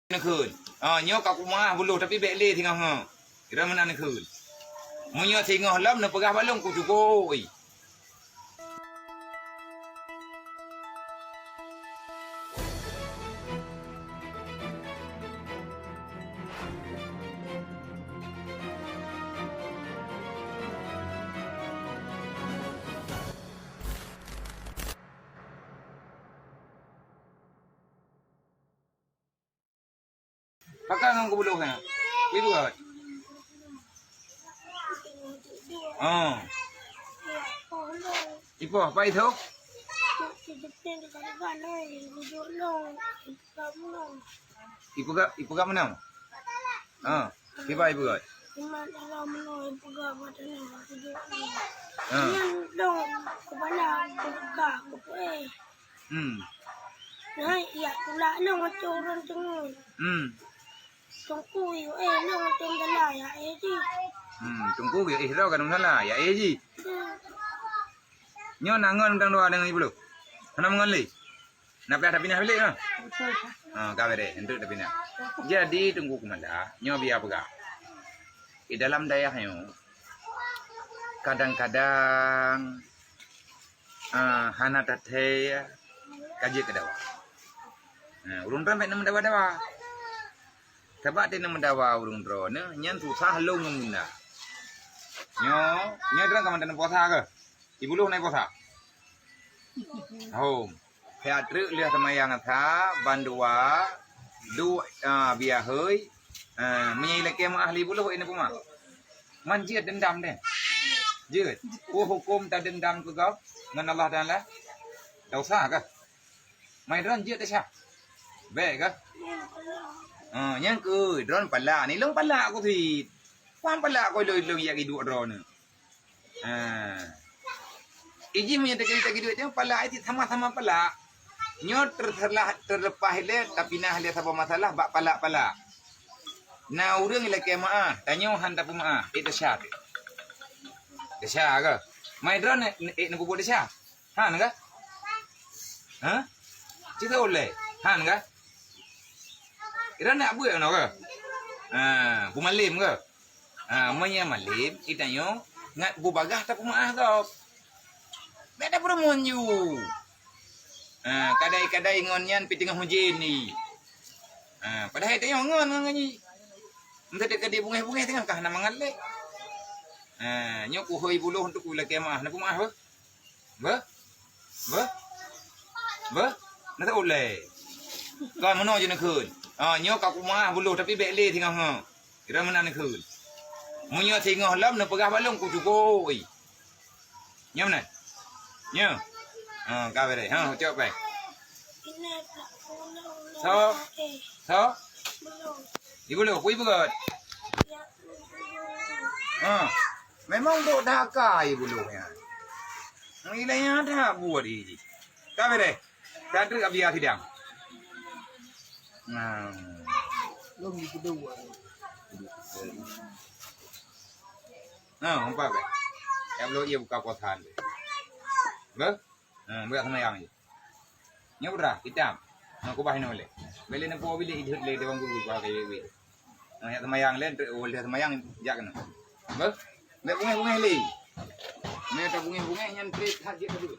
Nak kun. Nyo kat rumah buluh tapi beg le tengah ha. Kira mana nak kun. Munyo tengah lam nak pegah balong ku cukup. Pakai ngang ku buluh kan. Itu kan. Ipo apa itu? Ipo kat mana? Ipo ipo kat. Này, dạ, cũng đã nông ở chỗ rừng chừng Trong cùi nông ở trên cái lại hả chứ Trong cùi rau kan salah ya ji. Nyo nangon tang doa dengan ibu lu. Mana mengali? Nak dah tapi nak beli ah. Kau beri, untuk tapi nak. Jadi tunggu kumanda, nyo biar apa? Di dalam daerahnya kadang-kadang hana tathe kaji kedawa. Urung ramai nama dawa-dawa. Sebab dia nama dawa urung drone, nyan susah long ngumna. Nyo drone kaman dan puasa ke? Ibu lu naik puasa. Saya truk lihat semayang tha bandua du biar hơi menyai leke ma ahli buluh ini puma. Man jiat dendam deh. Jiat. Hukum tak dendam ke kau dengan Allah Taala. Dosa ke? Mai drone jiat dah sah. Baik ke? Yang ke drone pala ni long pala aku thì quan pala aku lu ya hidup drone ni. Iji punya tak hidup dia pala itu sama-sama pala. Nyo terlepas le tapi nah le apa masalah bak pala-pala. Na urang le ke maah, tanyo han tak maah, itu syak. Desya ke? Mai drone nak buat desya. Han ke? Cerita oleh. Han ke? Kira nak buat no ke? Pumalim ke? Manya malim, itanyo ngat bu bagah tak maah kau. Beda permonyu. Kadai-kadai ngonyan pi tengah hujan ni. Padahal tengok ngon ni. Entah dekat bungai-bungai tengah kah nak mangalek. Nyok uhoi buluh untuk kula kemah. Nak mah Ba? Nak tak boleh. Kau mana je nak kun. Nyok kat rumah buluh tapi beg le tengah ha. Kira mana nak kun. Munyo tengah lam nak pegah balong ku cukup. Nyam mana? Nyo. Kau beri. Cok baik. So. Ibu lu, ibu kat. Memang dok dah ibu lu ya. Ilahnya ada buat ini. Kau beri. Tak ada biar tidak. Long di kedua Empat baik. Yang belum ia buka kosan. Ber? Buat sama yang ni. Nya berah hitam. Aku bahin oleh. Beli nak bawa bilik hidup le dewan guru pakai we. Yang sama yang lain oleh sama yang jak kena. Ber? Mek bungai-bungai le. Mek tak bungai-bungai yang trik hak je kedua.